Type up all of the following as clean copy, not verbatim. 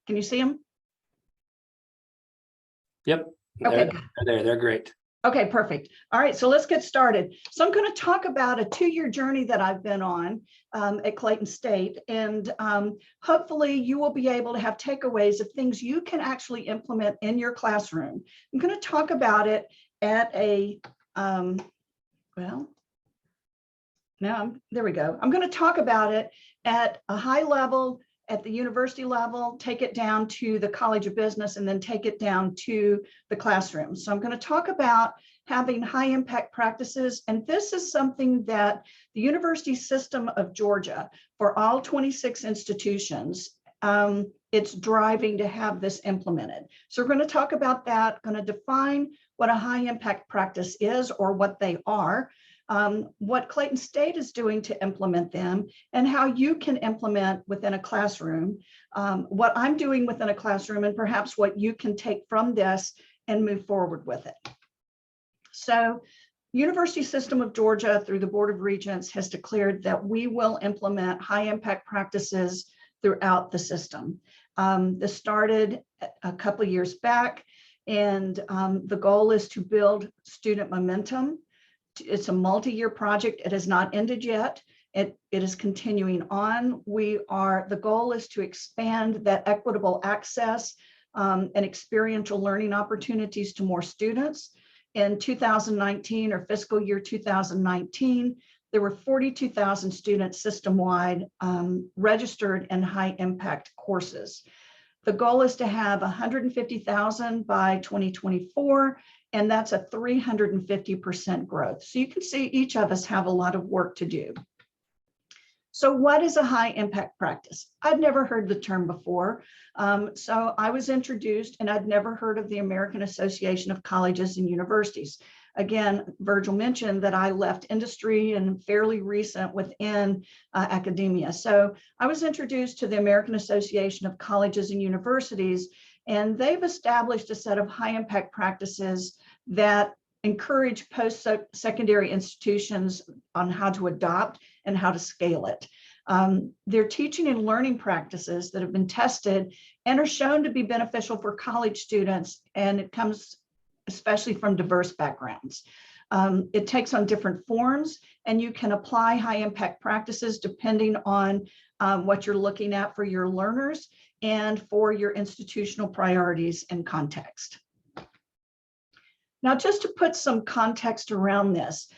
Can you see them? Yep. Okay. They're great. Okay, perfect. All right, so let's get started. So I'm going to talk about a 2-year journey that I've been on at Clayton State, and hopefully you will be able to have takeaways of things you can actually implement in your classroom. I'm going to talk about it at a, there we go. I'm going to talk about it at a high level, at the university level, take it down to the College of Business, and then take it down to the classroom. So I'm going to talk about having high impact practices. And this is something that the University System of Georgia, for all 26 institutions, it's driving to have this implemented. So we're going to talk about that, going to define what a high impact practice is or what they are. What Clayton State is doing to implement them, and how you can implement within a classroom, what I'm doing within a classroom, and perhaps what you can take from this and move forward with it. So University System of Georgia, through the Board of Regents, has declared that we will implement high impact practices throughout the system. This started a couple of years back, and the goal is to build student momentum. It's a multi-year project. It has not ended yet. It is continuing on. The goal is to expand that equitable access and experiential learning opportunities to more students. In 2019, or fiscal year 2019, there were 42,000 students system-wide registered in high impact courses. The goal is to have 150,000 by 2024, and that's a 350% growth. So you can see each of us have a lot of work to do. So what is a high impact practice? I'd never heard the term before. So I was introduced, and I'd never heard of the American Association of Colleges and Universities. Again, Virgil mentioned that I left industry and fairly recent within academia. So I was introduced to the American Association of Colleges and Universities, and they've established a set of high impact practices that encourage post-secondary institutions on how to adopt and how to scale it. They're teaching and learning practices that have been tested and are shown to be beneficial for college students, and it comes especially from diverse backgrounds. It takes on different forms, and you can apply high impact practices depending on what you're looking at for your learners and for your institutional priorities and context. Now, just to put some context around this,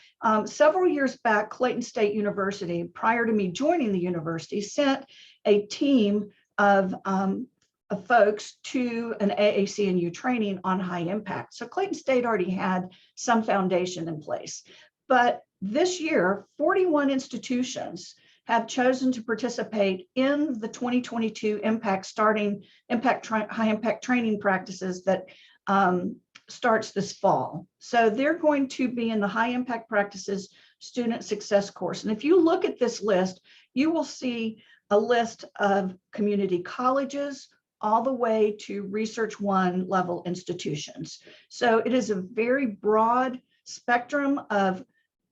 several years back, Clayton State University, prior to me joining the university, sent a team of folks to an AAC&U training on high impact. So Clayton State already had some foundation in place. But this year, 41 institutions have chosen to participate in the 2022 high impact training practices that starts this fall. So they're going to be in the high impact practices student success course. And if you look at this list, you will see a list of community colleges all the way to Research 1 level institutions. So it is a very broad spectrum of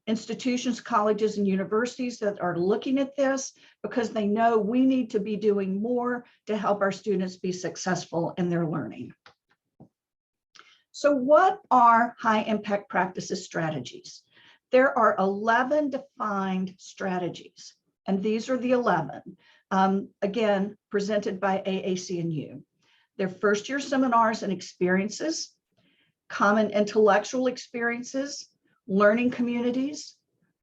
institutions, colleges, and universities that are looking at this because they know we need to be doing more to help our students be successful in their learning. So what are high impact practices strategies? There are 11 defined strategies, and these are the 11, again, presented by AAC&U. They're first year seminars and experiences, common intellectual experiences, learning communities,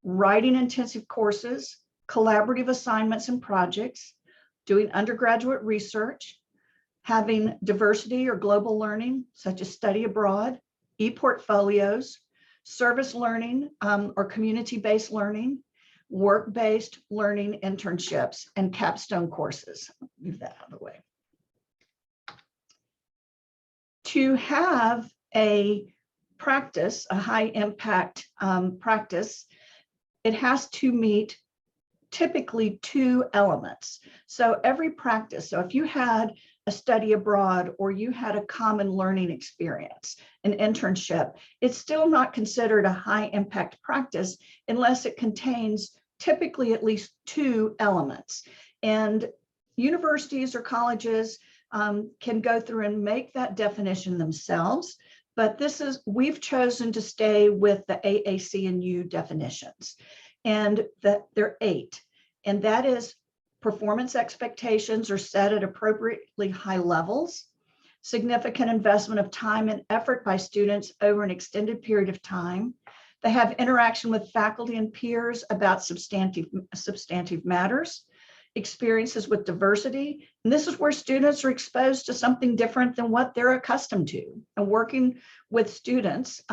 writing intensive courses, collaborative assignments and projects, doing undergraduate research, having diversity or global learning, such as study abroad, e-portfolios, service learning or community-based learning, work-based learning internships, and capstone courses. Move that out of the way. To have a practice, a high impact practice, it has to meet typically 2 elements. So every practice, so if you had a study abroad or you had a common learning experience, an internship, it's still not considered a high impact practice unless it contains typically at least 2 elements. And Universities or colleges can go through and make that definition themselves, but we've chosen to stay with the AAC and U definitions, and that there are 8, and that is performance expectations are set at appropriately high levels, significant investment of time and effort by students over an extended period of time. They have interaction with faculty and peers about substantive matters, experiences with diversity. And this is where students are exposed to something different than what they're accustomed to, and working with students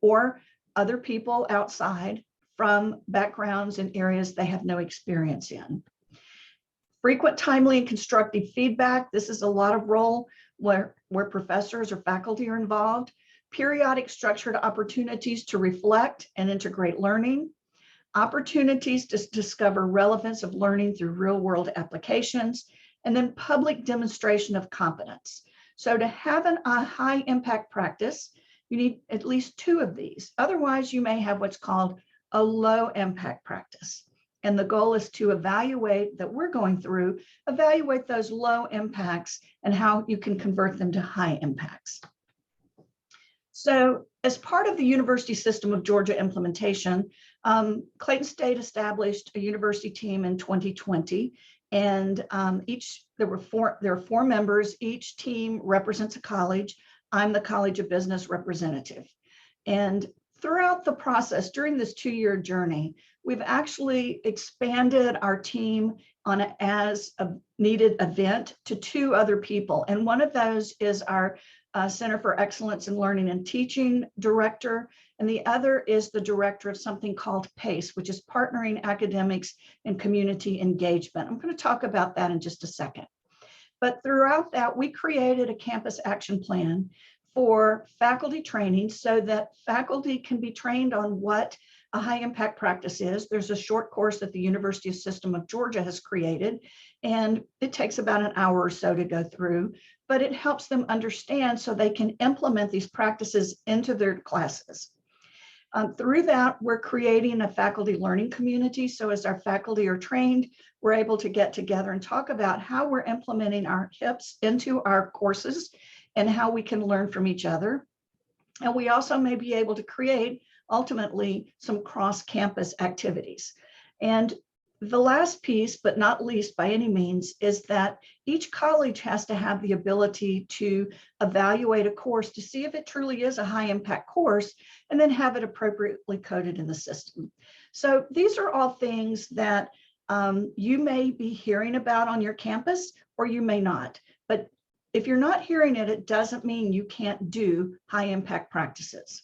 or other people outside from backgrounds and areas they have no experience in. Frequent, timely, and constructive feedback. This is a lot of role where professors or faculty are involved. Periodic structured opportunities to reflect and integrate learning. Opportunities to discover relevance of learning through real-world applications, and then public demonstration of competence. So to have a high impact practice, you need at least 2 of these. Otherwise, you may have what's called a low impact practice. And the goal is to evaluate those low impacts and how you can convert them to high impacts. So as part of the University System of Georgia implementation, Clayton State established a university team in 2020, and there are 4 members. Each team represents a college. I'm the College of Business representative. And throughout the process, during this 2-year journey, we've actually expanded our team on an as a needed event to 2 other people. And one of those is our Center for Excellence in Learning and Teaching director, and the other is the director of something called PACE, which is Partnering Academics and Community Engagement. I'm going to talk about that in just a second. But throughout that, we created a campus action plan for faculty training so that faculty can be trained on what a high impact practice is. There's a short course that the University System of Georgia has created, and it takes about an hour or so to go through, but it helps them understand so they can implement these practices into their classes. Through that, we're creating a faculty learning community. So as our faculty are trained, we're able to get together and talk about how we're implementing our HIPs into our courses and how we can learn from each other. And we also may be able to create ultimately some cross-campus activities. And the last piece, but not least by any means, is that each college has to have the ability to evaluate a course to see if it truly is a high impact course, and then have it appropriately coded in the system. So these are all things that you may be hearing about on your campus, or you may not. But if you're not hearing it, it doesn't mean you can't do high impact practices.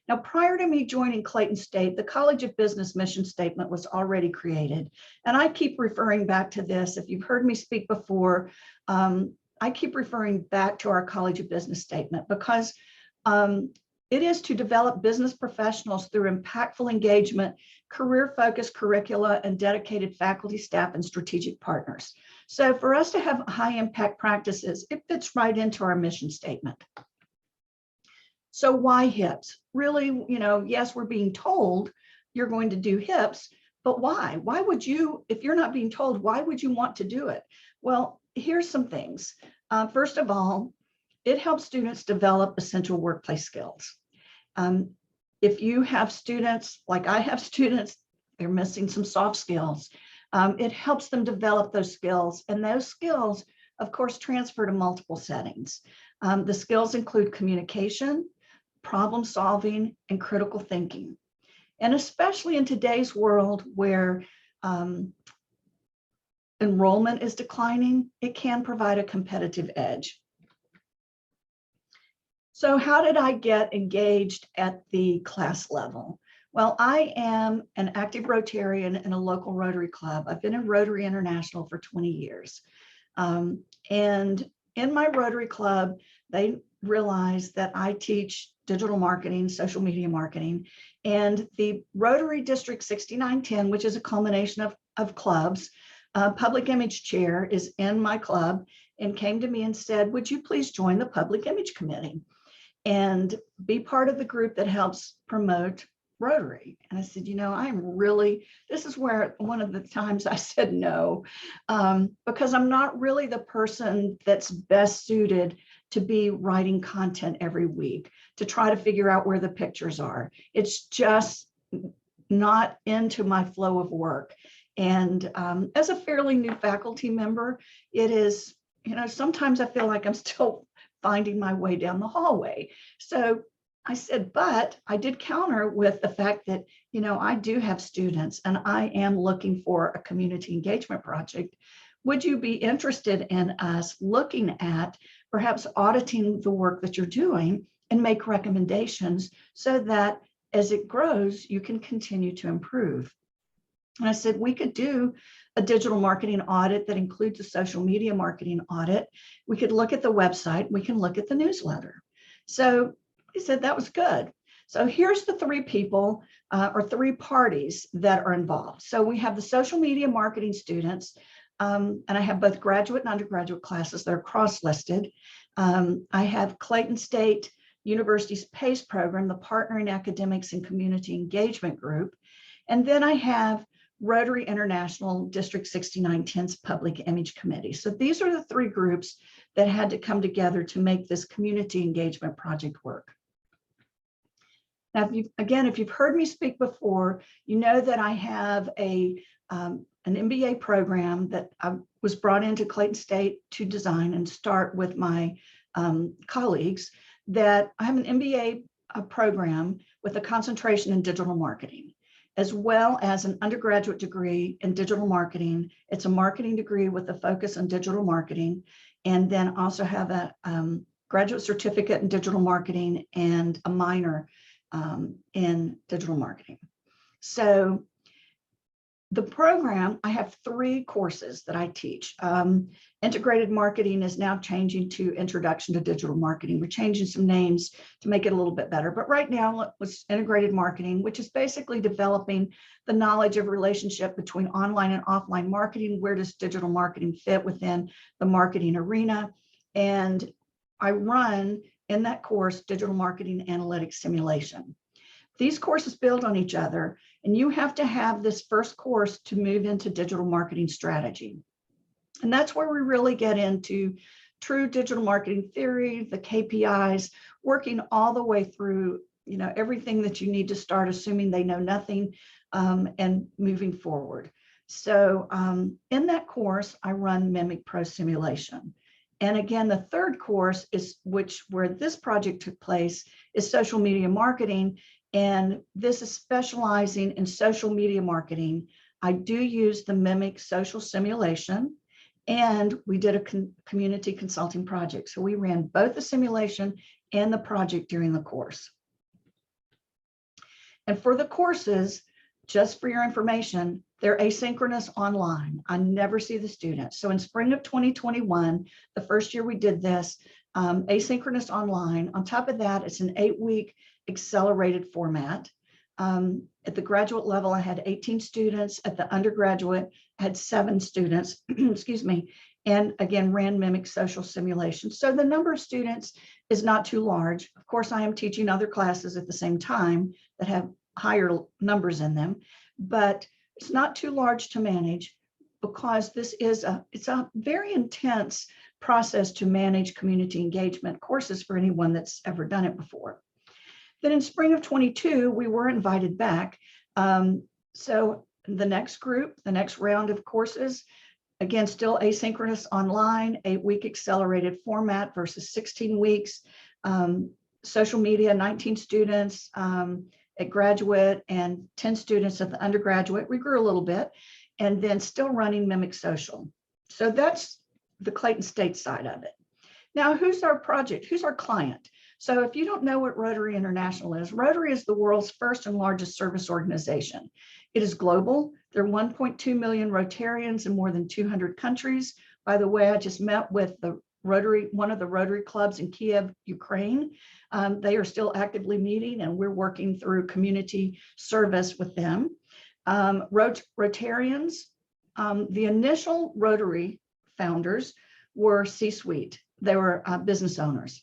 Now, prior to me joining Clayton State, the College of Business mission statement was already created. And I keep referring back to this. If you've heard me speak before, I keep referring back to our College of Business statement because it is to develop business professionals through impactful engagement, career-focused curricula, and dedicated faculty, staff, and strategic partners. So for us to have high impact practices, it fits right into our mission statement. So why HIPs? Really, yes, we're being told you're going to do HIPs, but why? Why would you, if you're not being told, why would you want to do it? Well, here's some things. First of all, it helps students develop essential workplace skills. If you have students, like I have students, they're missing some soft skills. It helps them develop those skills, and those skills, of course, transfer to multiple settings. The skills include communication, problem solving, and critical thinking. And especially in today's world where enrollment is declining, it can provide a competitive edge. So how did I get engaged at the class level? Well, I am an active Rotarian in a local Rotary club. I've been in Rotary International for 20 years. And in my Rotary club, they realized that I teach digital marketing, social media marketing, and the Rotary District 6910, which is a culmination of clubs, public image chair is in my club and came to me and said, would you please join the public image committee and be part of the group that helps promote Rotary? And I said, this is where one of the times I said no, because I'm not really the person that's best suited to be writing content every week, to try to figure out where the pictures are. It's just not into my flow of work. And as a fairly new faculty member, it is, sometimes I feel like I'm still finding my way down the hallway. So I said, but I did counter with the fact that, I do have students and I am looking for a community engagement project. Would you be interested in us looking at perhaps auditing the work that you're doing and make recommendations so that as it grows, you can continue to improve? And I said, we could do a digital marketing audit that includes a social media marketing audit. We could look at the website. We can look at the newsletter. So he said that was good. So here's the three people or three parties that are involved. So we have the social media marketing students, and I have both graduate and undergraduate classes that are cross-listed. I have Clayton State University's PACE program, the Partnering Academics and Community Engagement Group. And then I have Rotary International District 6910's Public Image Committee. So these are the three groups that had to come together to make this community engagement project work. Now, if you've heard me speak before, you know that I have an MBA program that I was brought into Clayton State to design and start with my colleagues, that I have an MBA program with a concentration in digital marketing, as well as an undergraduate degree in digital marketing. It's a marketing degree with a focus on digital marketing, and then also have a graduate certificate in digital marketing and a minor in digital marketing. So the program, I have three courses that I teach. Integrated marketing is now changing to Introduction to Digital Marketing. We're changing some names to make it a little bit better. But right now, it's integrated marketing, which is basically developing the knowledge of relationship between online and offline marketing. Where does digital marketing fit within the marketing arena? And I run in that course, Digital Marketing Analytics Simulation. These courses build on each other, and you have to have this first course to move into digital marketing strategy. And that's where we really get into true digital marketing theory, the KPIs, working all the way through, everything that you need to start, assuming they know nothing, and moving forward. So in that course, I run Mimic Pro Simulation. And again, the third course is where this project took place is social media marketing. And this is specializing in social media marketing. I do use the Mimic social simulation, and we did a community consulting project. So we ran both the simulation and the project during the course. And for the courses, just for your information, they're asynchronous online. I never see the students. So in spring of 2021, the first year we did this, asynchronous online. On top of that, it's an 8-week accelerated format. At the graduate level, I had 18 students. At the undergraduate, I had 7 students, excuse me, and again, ran Mimic social simulation. So the number of students is not too large. Of course, I am teaching other classes at the same time that have higher numbers in them, but it's not too large to manage because it's a very intense process to manage community engagement courses for anyone that's ever done it before. Then in spring of 22, we were invited back. So the next group, the next round of courses, again, still asynchronous online, 8-week accelerated format versus 16 weeks. Social media, 19 students at graduate and 10 students at the undergraduate. We grew a little bit, and then still running Mimic Social. So that's the Clayton State side of it. Now, who's our project? Who's our client? So if you don't know what Rotary International is, Rotary is the world's first and largest service organization. It is global. There are 1.2 million Rotarians in more than 200 countries. By the way, I just met with one of the Rotary clubs in Kiev, Ukraine. They are still actively meeting, and we're working through community service with them. Rotarians, the initial Rotary founders were C-suite. They were business owners.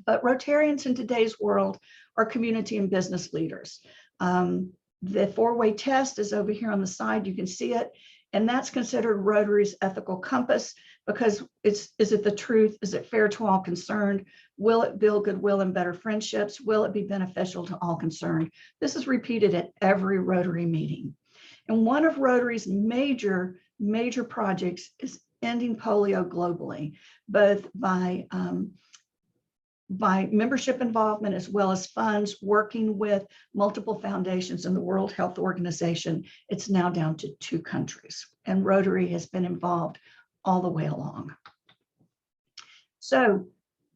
But Rotarians in today's world are community and business leaders. The four-way test is over here on the side. You can see it. And that's considered Rotary's ethical compass because is it the truth? Is it fair to all concerned? Will it build goodwill and better friendships? Will it be beneficial to all concerned? This is repeated at every Rotary meeting. And one of Rotary's major projects is ending polio globally, both by membership involvement as well as funds working with multiple foundations in the World Health Organization. It's now down to 2 countries, and Rotary has been involved all the way along. So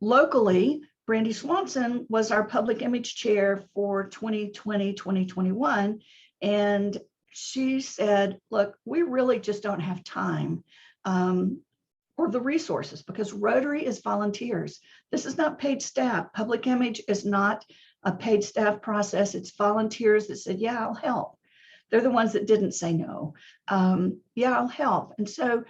locally, Brandy Swanson was our public image chair for 2020, 2021. And she said, look, we really just don't have time or the resources because Rotary is volunteers. This is not paid staff. Public image is not a paid staff process. It's volunteers that said, yeah, I'll help. They're the ones that didn't say no. Yeah, I'll help. And so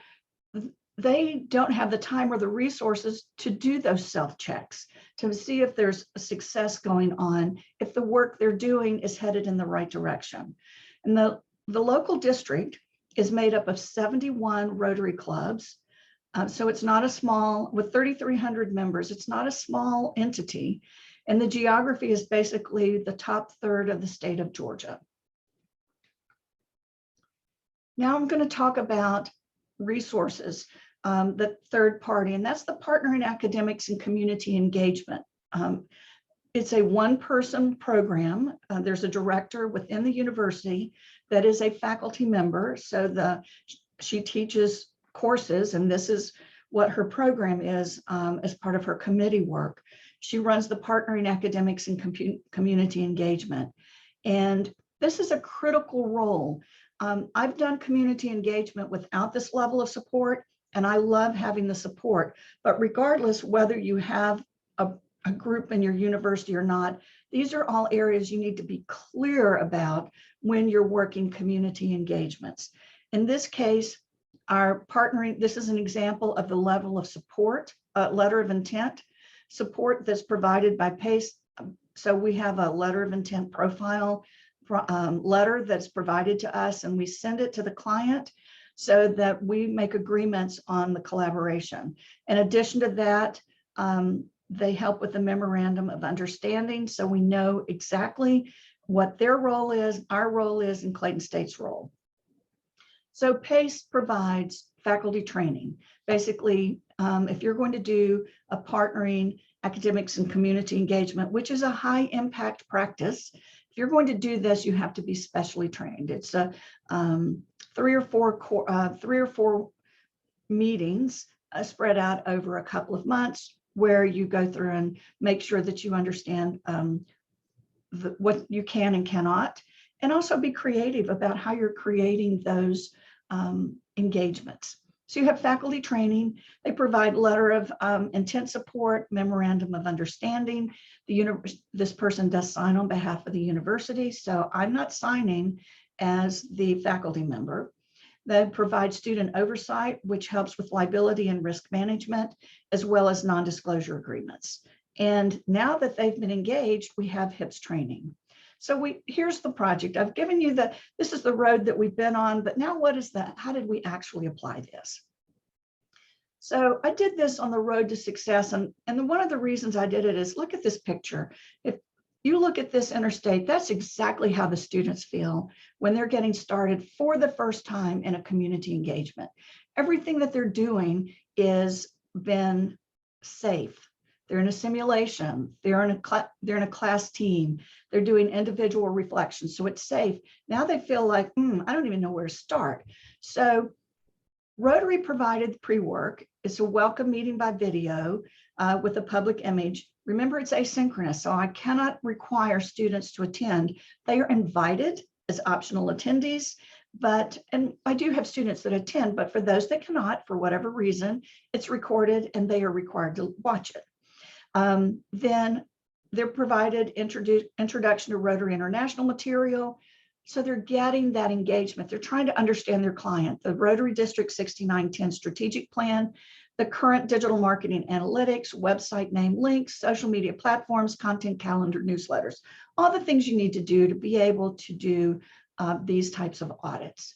they don't have the time or the resources to do those self-checks, to see if there's a success going on, if the work they're doing is headed in the right direction. And the local district is made up of 71 Rotary clubs. So it's not a small, with 3,300 members, it's not a small entity. And the geography is basically the top third of the state of Georgia. Now I'm going to talk about resources, the third party, and that's the partner in academics and community engagement. It's a one-person program. There's a director within the university that is a faculty member. So she teaches courses, and this is what her program is as part of her committee work. She runs the partner in academics and community engagement. And this is a critical role. I've done community engagement without this level of support, and I love having the support. But regardless whether you have a group in your university or not, these are all areas you need to be clear about when you're working community engagements. In this case, our partnering, this is an example of the level of support, letter of intent support that's provided by PACE. So we have a letter of intent profile letter that's provided to us, and we send it to the client so that we make agreements on the collaboration. In addition to that, they help with the memorandum of understanding, so we know exactly what their role is, our role is, and Clayton State's role. So PACE provides faculty training. Basically, if you're going to do a partnering academics and community engagement, which is a high impact practice, if you're going to do this, you have to be specially trained. It's a 3 or 4 meetings spread out over a couple of months, where you go through and make sure that you understand what you can and cannot, and also be creative about how you're creating those engagements. So you have faculty training. They provide letter of intent support, memorandum of understanding. This person does sign on behalf of the university, so I'm not signing as the faculty member. They provide student oversight, which helps with liability and risk management, as well as non-disclosure agreements. And now that they've been engaged, we have HIPS training. So here's the project. I've given you this is the road that we've been on, but now what is that? How did we actually apply this? So I did this on the road to success. And one of the reasons I did it is, look at this picture. If you look at this interstate, that's exactly how the students feel when they're getting started for the first time in a community engagement. Everything that they're doing is been safe. They're in a simulation, they're in a class team, they're doing individual reflections, so it's safe. Now they feel like, I don't even know where to start. So Rotary provided pre-work. It's a welcome meeting by video with a public image. Remember, it's asynchronous, so I cannot require students to attend. They are invited as optional attendees, and I do have students that attend, but for those that cannot, for whatever reason, it's recorded and they are required to watch it. Then they're provided introduction to Rotary International material. So they're getting that engagement. They're trying to understand their client. The Rotary District 6910 strategic plan the current digital marketing analytics, website name links, social media platforms, content calendar, newsletters, all the things you need to do to be able to do these types of audits.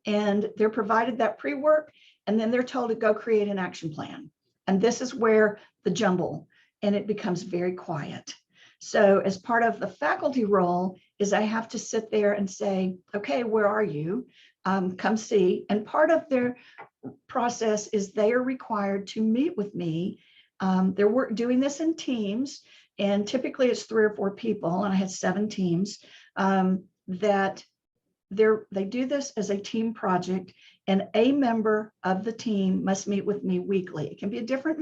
And they're provided that pre-work, and then they're told to go create an action plan. And this is where the jumble, and it becomes very quiet. So as part of the faculty role is I have to sit there and say, okay, where are you? Come see. And part of their process is they are required to meet with me. They're doing this in teams, and typically it's 3 or 4 people, and I had 7 teams that they do this as a team project, and a member of the team must meet with me weekly. It can be a different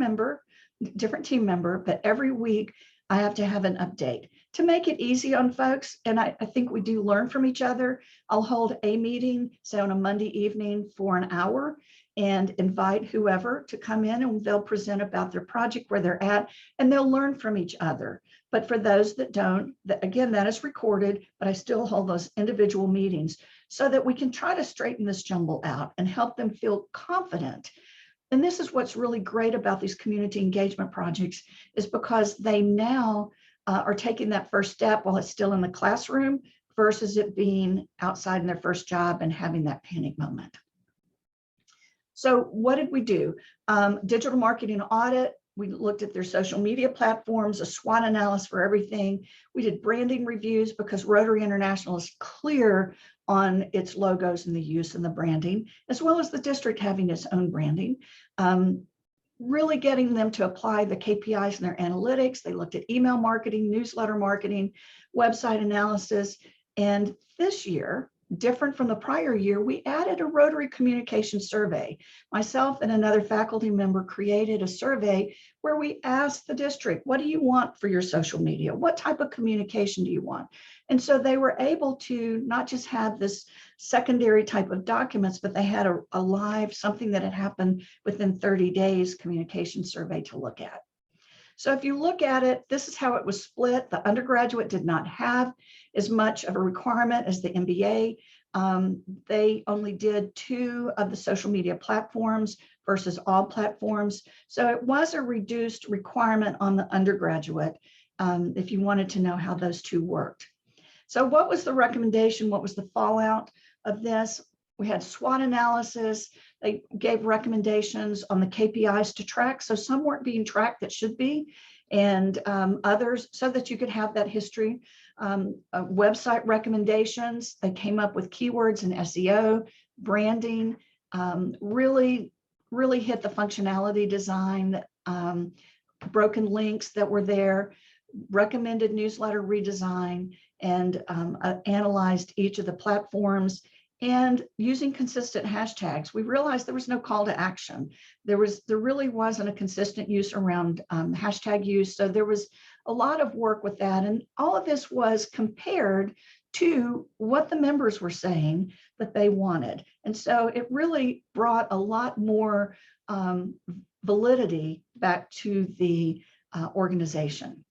team member, but every week I have to have an update to make it easy on folks. And I think we do learn from each other. I'll hold a meeting, say on a Monday evening for an hour, and invite whoever to come in, and they'll present about their project, where they're at, and they'll learn from each other. But for those that don't, again, that is recorded, but I still hold those individual meetings so that we can try to straighten this jumble out and help them feel confident. And this is what's really great about these community engagement projects, is because they now are taking that first step while it's still in the classroom versus it being outside in their first job and having that panic moment. So what did we do? Digital marketing audit. We looked at their social media platforms, a SWOT analysis for everything. We did branding reviews because Rotary International is clear on its logos and the use and the branding, as well as the district having its own branding. Really getting them to apply the KPIs in their analytics. They looked at email marketing, newsletter marketing, website analysis. And this year, different from the prior year, we added a Rotary communication survey. Myself and another faculty member created a survey where we asked the district, what do you want for your social media? What type of communication do you want? And so they were able to not just have this secondary type of documents, but they had a live, something that had happened within 30 days communication survey to look at. So if you look at it, this is how it was split. The undergraduate did not have as much of a requirement as the MBA. They only did 2 of the social media platforms versus all platforms. So it was a reduced requirement on the undergraduate if you wanted to know how those 2 worked. So what was the recommendation? What was the fallout of this? We had SWOT analysis. They gave recommendations on the KPIs to track. So some weren't being tracked that should be, and others, so that you could have that history. Website recommendations. They came up with keywords and SEO, branding, really hit the functionality design, broken links that were there, recommended newsletter redesign, and analyzed each of the platforms. And using consistent hashtags, we realized there was no call to action. There really wasn't a consistent use around hashtag use. So there was a lot of work with that. And all of this was compared to what the members were saying that they wanted. And so it really brought a lot more validity back to the organization.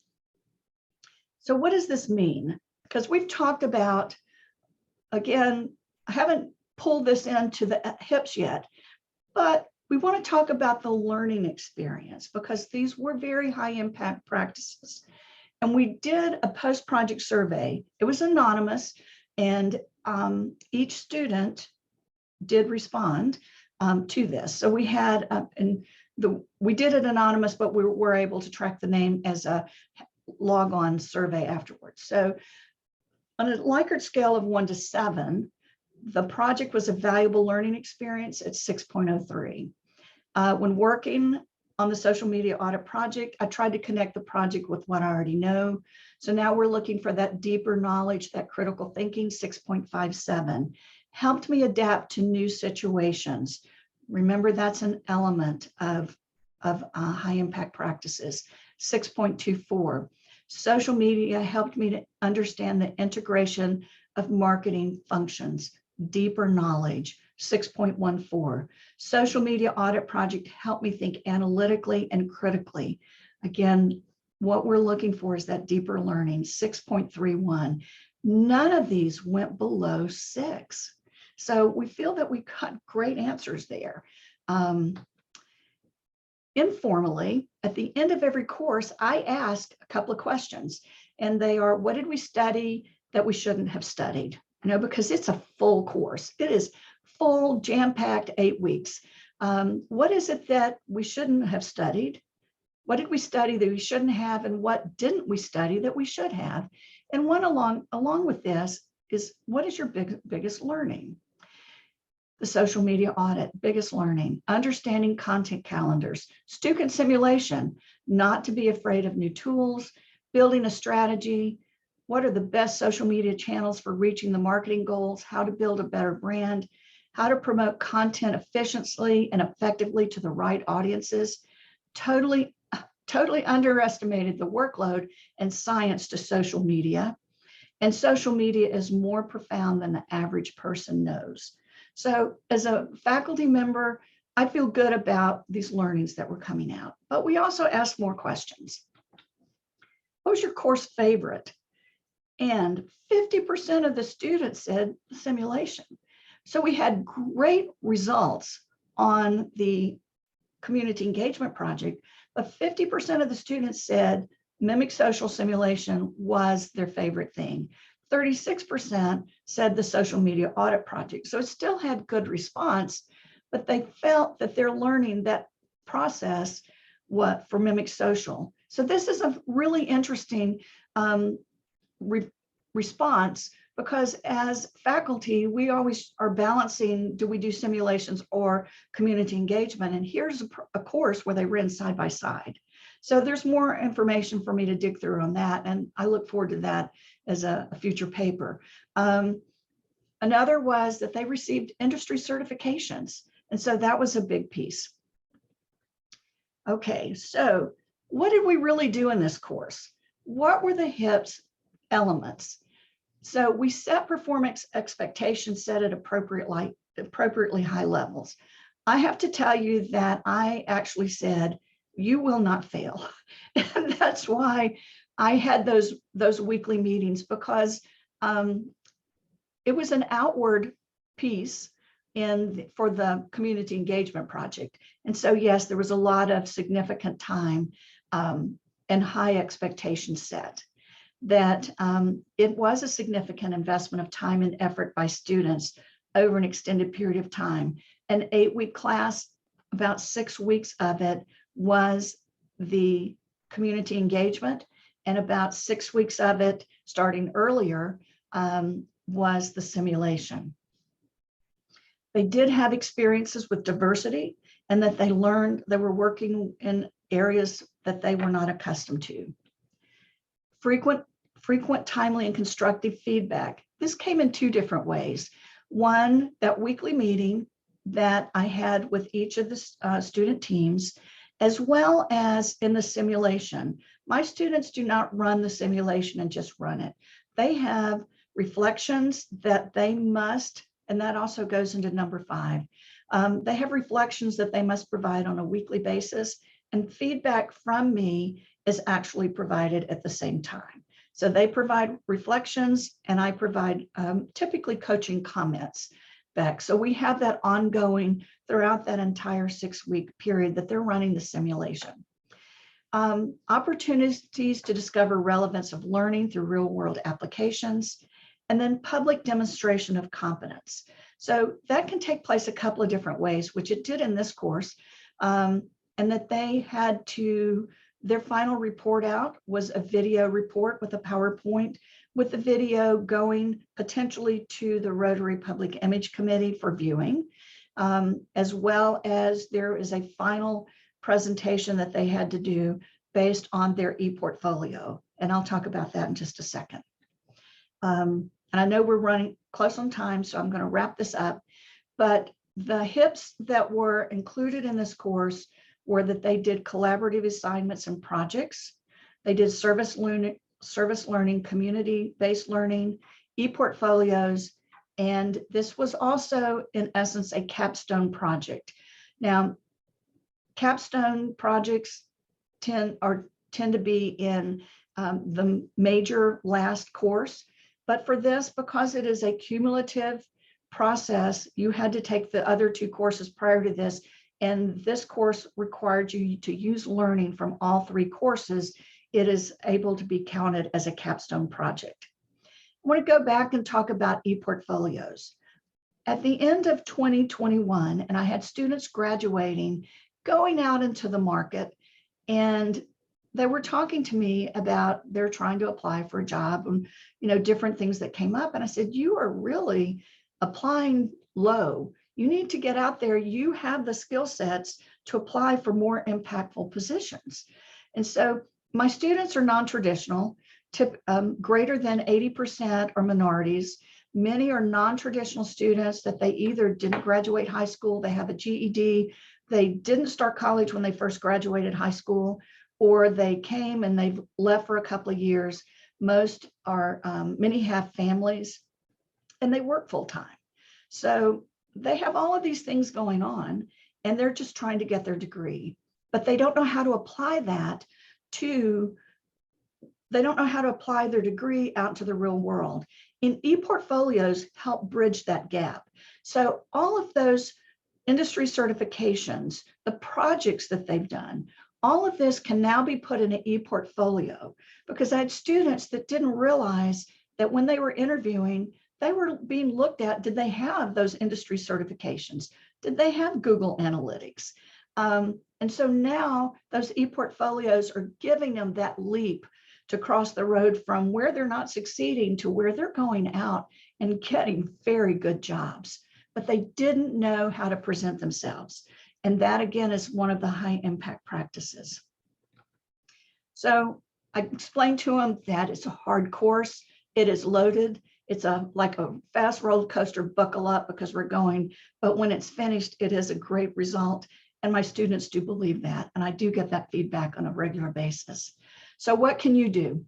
So what does this mean? Because we've talked about, again, I haven't pulled this into the hips yet, but we want to talk about the learning experience, because these were very high impact practices. And we did a post-project survey. It was anonymous, and each student did respond to this. So we had, we did it anonymous, but we were able to track the name as a log-on survey afterwards. So on a Likert scale of 1 to 7, the project was a valuable learning experience at 6.03. When working on the social media audit project, I tried to connect the project with what I already know. So now we're looking for that deeper knowledge, that critical thinking, 6.57. Helped me adapt to new situations. Remember, that's an element of high impact practices, 6.24. Social media helped me to understand the integration of marketing functions, deeper knowledge, 6.14. Social media audit project helped me think analytically and critically. Again, what we're looking for is that deeper learning, 6.31. None of these went below 6. So we feel that we got great answers there. informally, at the end of every course, I ask a couple of questions, and they are, what did we study that we shouldn't have studied? Because it's a full course. It is full, jam-packed 8 weeks. What is it that we shouldn't have studied? What did we study that we shouldn't have, and what didn't we study that we should have? And one along with this is, what is your biggest learning? The social media audit, biggest learning, understanding content calendars, student simulation, not to be afraid of new tools, building a strategy, what are the best social media channels for reaching the marketing goals, how to build a better brand, how to promote content efficiently and effectively to the right audiences. Totally underestimated the workload and science to social media. And social media is more profound than the average person knows. So as a faculty member, I feel good about these learnings that were coming out, but we also asked more questions. What was your course favorite? And 50% of the students said simulation. So we had great results on the community engagement project, but 50% of the students said mimic social simulation was their favorite thing. 36% said the social media audit project. So it still had good response, but they felt that they're learning that process for mimic social. So this is a really interesting response, because as faculty, we always are balancing, do we do simulations or community engagement? And here's a course where they ran side by side. So there's more information for me to dig through on that, and I look forward to that as a future paper. Another was that they received industry certifications, and so that was a big piece. Okay, so what did we really do in this course? What were the HIPS elements? So we set performance expectations set at appropriately high levels. I have to tell you that I actually said, you will not fail. And that's why I had those weekly meetings, because it was an outward piece for the community engagement project. And so, yes, there was a lot of significant time and high expectations set. That it was a significant investment of time and effort by students over an extended period of time. An 8-week class, about 6 weeks of it was the community engagement, and about 6 weeks of it, starting earlier, was the simulation. They did have experiences with diversity, and that they learned they were working in areas that they were not accustomed to. Frequent, timely, and constructive feedback. This came in 2 different ways. One, that weekly meeting that I had with each of the student teams, as well as in the simulation. My students do not run the simulation and just run it. They have reflections that they must, and that also goes into number 5. They have reflections that they must provide on a weekly basis, and feedback from me is actually provided at the same time. So they provide reflections, and I provide typically coaching comments back. So we have that ongoing throughout that entire 6-week period that they're running the simulation. Opportunities to discover relevance of learning through real-world applications, and then public demonstration of competence. So that can take place a couple of different ways, which it did in this course, and that they had to, their final report out was a video report with a PowerPoint, with the video going potentially to the Rotary Public Image Committee for viewing, as well as there is a final presentation that they had to do based on their e-portfolio. And I'll talk about that in just a second. And I know we're running close on time, so I'm going to wrap this up. But the HIPs that were included in this course were that they did collaborative assignments and projects. They did service learning, community-based learning, e-portfolios, and this was also, in essence, a capstone project. Now, capstone projects tend to be in the major last course, but for this, because it is a cumulative process, you had to take the other 2 courses prior to this and this course required you to use learning from all 3 courses, it is able to be counted as a capstone project. I want to go back and talk about e-portfolios. At the end of 2021, and I had students graduating, going out into the market, and they were talking to me about they're trying to apply for a job and, different things that came up. And I said, you are really applying low. You need to get out there. You have the skill sets to apply for more impactful positions. And so my students are non-traditional, greater than 80% are minorities. Many are non-traditional students that they either didn't graduate high school, they have a GED, they didn't start college when they first graduated high school, or they came and they've left for a couple of years. Most are, many have families and they work full time. So they have all of these things going on and they're just trying to get their degree, but they don't know how to apply that they don't know how to apply their degree out to the real world. And e-portfolios help bridge that gap. So all of those industry certifications, the projects that they've done, all of this can now be put in an e-portfolio, because I had students that didn't realize that when they were interviewing, they were being looked at. Did they have those industry certifications? Did they have Google Analytics? And so now those e-portfolios are giving them that leap to cross the road from where they're not succeeding to where they're going out and getting very good jobs, but they didn't know how to present themselves. And that again is one of the high impact practices. So I explained to them that it's a hard course. It is loaded. It's like a fast roller coaster, buckle up because we're going, but when it's finished, it is a great result. And my students do believe that. And I do get that feedback on a regular basis. So what can you do?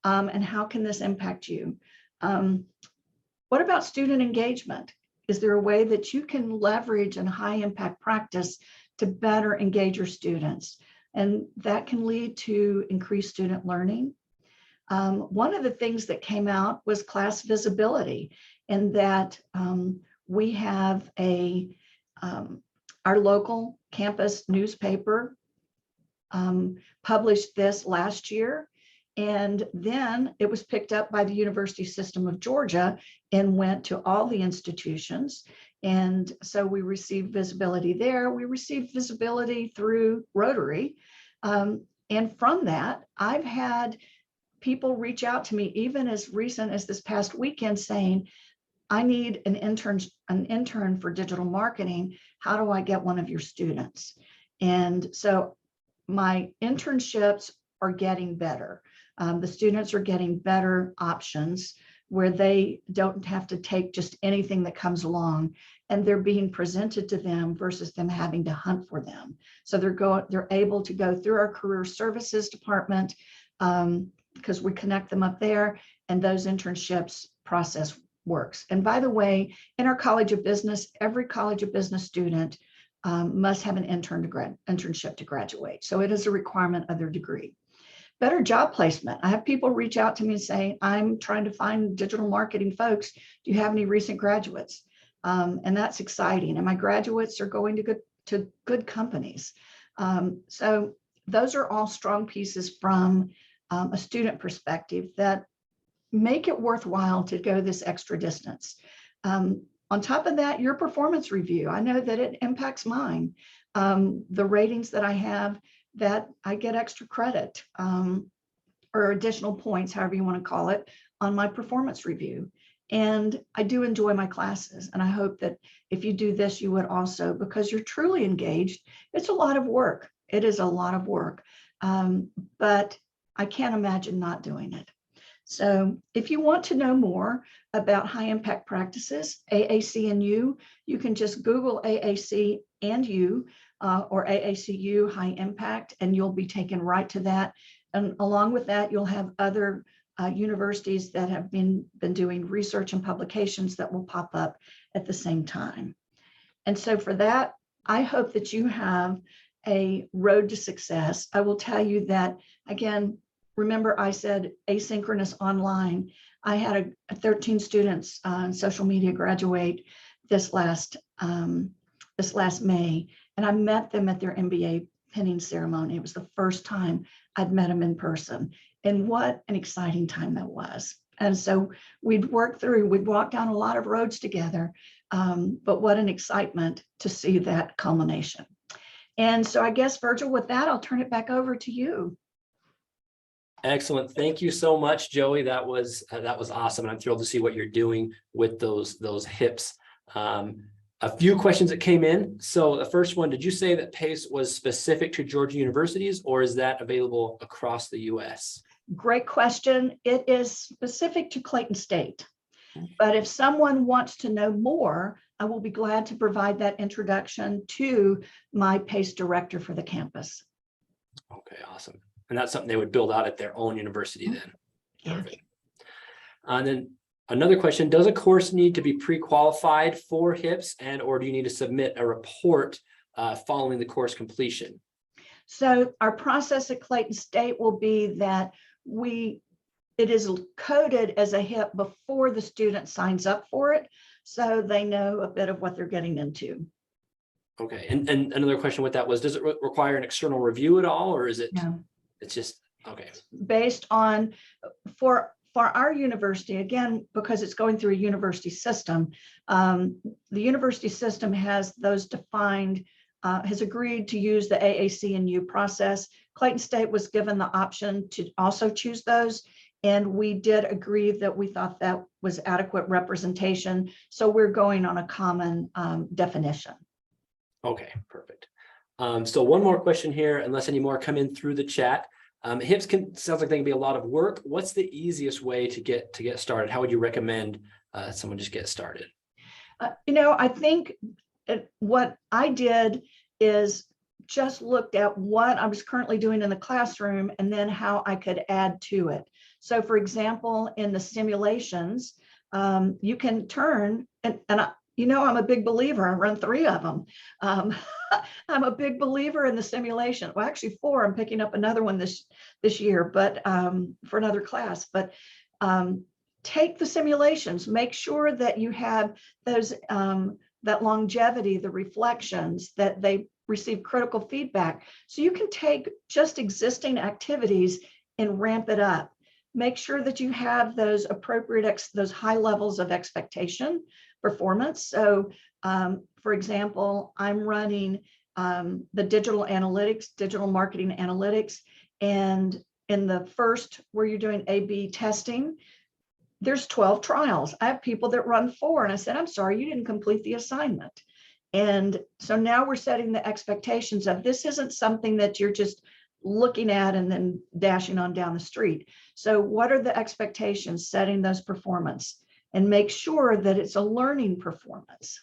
And how can this impact you? What about student engagement? Is there a way that you can leverage a high impact practice to better engage your students? And that can lead to increased student learning. One of the things that came out was class visibility, and that we have our local campus newspaper published this last year, and then it was picked up by the University System of Georgia and went to all the institutions. And so we received visibility there. We received visibility through Rotary. And from that, I've had people reach out to me even as recent as this past weekend saying, I need an intern for digital marketing. How do I get one of your students? And so my internships are getting better. The students are getting better options where they don't have to take just anything that comes along, and they're being presented to them versus them having to hunt for them. So they're able to go through our career services department because we connect them up there, and those internships process works. And by the way, in our College of Business, every College of Business student must have an internship to graduate. So it is a requirement of their degree. Better job placement. I have people reach out to me and say, I'm trying to find digital marketing folks. Do you have any recent graduates? And that's exciting. And my graduates are going to good companies. So those are all strong pieces from a student perspective that make it worthwhile to go this extra distance. On top of that, your performance review. I know that it impacts mine. The ratings that I have, that I get extra credit or additional points, however you want to call it, on my performance review. And I do enjoy my classes. And I hope that if you do this, you would also, because you're truly engaged. It's a lot of work. It is a lot of work, but I can't imagine not doing it. So if you want to know more about high impact practices, AAC and U, you can just Google AAC and U or AACU high impact, and you'll be taken right to that. And along with that, you'll have other universities that have been doing research and publications that will pop up at the same time. And so for that, I hope that you have a road to success. I will tell you that, again, remember I said asynchronous online. I had 13 students on social media graduate this last May, and I met them at their MBA pinning ceremony. It was the first time I'd met them in person. And what an exciting time that was. And so we'd walk down a lot of roads together, but what an excitement to see that culmination. And so I guess, Virgil, with that, I'll turn it back over to you. Excellent. Thank you so much, Joey. That was awesome. And I'm thrilled to see what you're doing with those hips. A few questions that came in. So the first one, did you say that PACE was specific to Georgia universities, or is that available across the US? Great question. It is specific to Clayton State. But if someone wants to know more, I will be glad to provide that introduction to my PACE director for the campus. Okay, awesome. And that's something they would build out at their own university then. Yeah. Perfect. And then another question, does a course need to be pre-qualified for HIPS, or do you need to submit a report following the course completion? So our process at Clayton State will be that it is coded as a HIP before the student signs up for it, so they know a bit of what they're getting into. Okay, and another question with that was, does it require an external review at all, or is it? No. It's just, okay. Based on, for our university, again, because it's going through a university system, the university system has those defined, has agreed to use the AAC and U process. Clayton State was given the option to also choose those. And we did agree that we thought that was adequate representation. So we're going on a common definition. Okay, perfect. So one more question here, unless any more come in through the chat. HIPS sounds like they can be a lot of work. What's the easiest way to get started? How would you recommend someone just get started? I think what I did is just looked at what I was currently doing in the classroom and then how I could add to it. So for example, in the simulations, you can turn, and I'm a big believer, I run 3 of them. I'm a big believer in the simulation. Well, actually 4, I'm picking up another one this year, but for another class. But take the simulations, make sure that you have those, that longevity, the reflections, that they receive critical feedback. So you can take just existing activities and ramp it up. Make sure that you have those appropriate, those high levels of expectation performance. So for example, I'm running the digital marketing analytics. And in the first, where you're doing A/B testing, there's 12 trials. I have people that run 4. And I said, I'm sorry, you didn't complete the assignment. And so now we're setting the expectations of this isn't something that you're just looking at and then dashing on down the street. So what are the expectations, setting those performance, and make sure that it's a learning performance.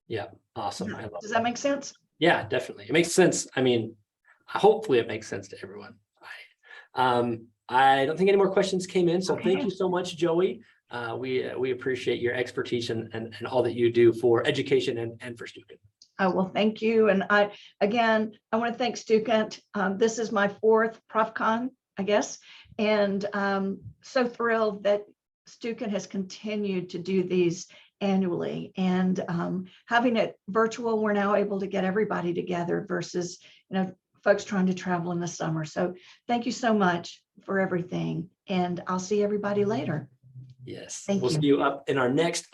Yeah, awesome. Does that make sense? Yeah, definitely. It makes sense. I mean, hopefully it makes sense to everyone. I don't think any more questions came in. So Thank you so much, Joey. We appreciate your expertise and all that you do for education and for Stukent. Oh, well, thank you. And I want to thank Stukent. This is my 4th ProfCon, I guess. And so thrilled that Stukent has continued to do these annually, and having it virtual, we're now able to get everybody together versus, folks trying to travel in the summer. So thank you so much for everything. And I'll see everybody later. Yes. Thank you. We'll see you up in our next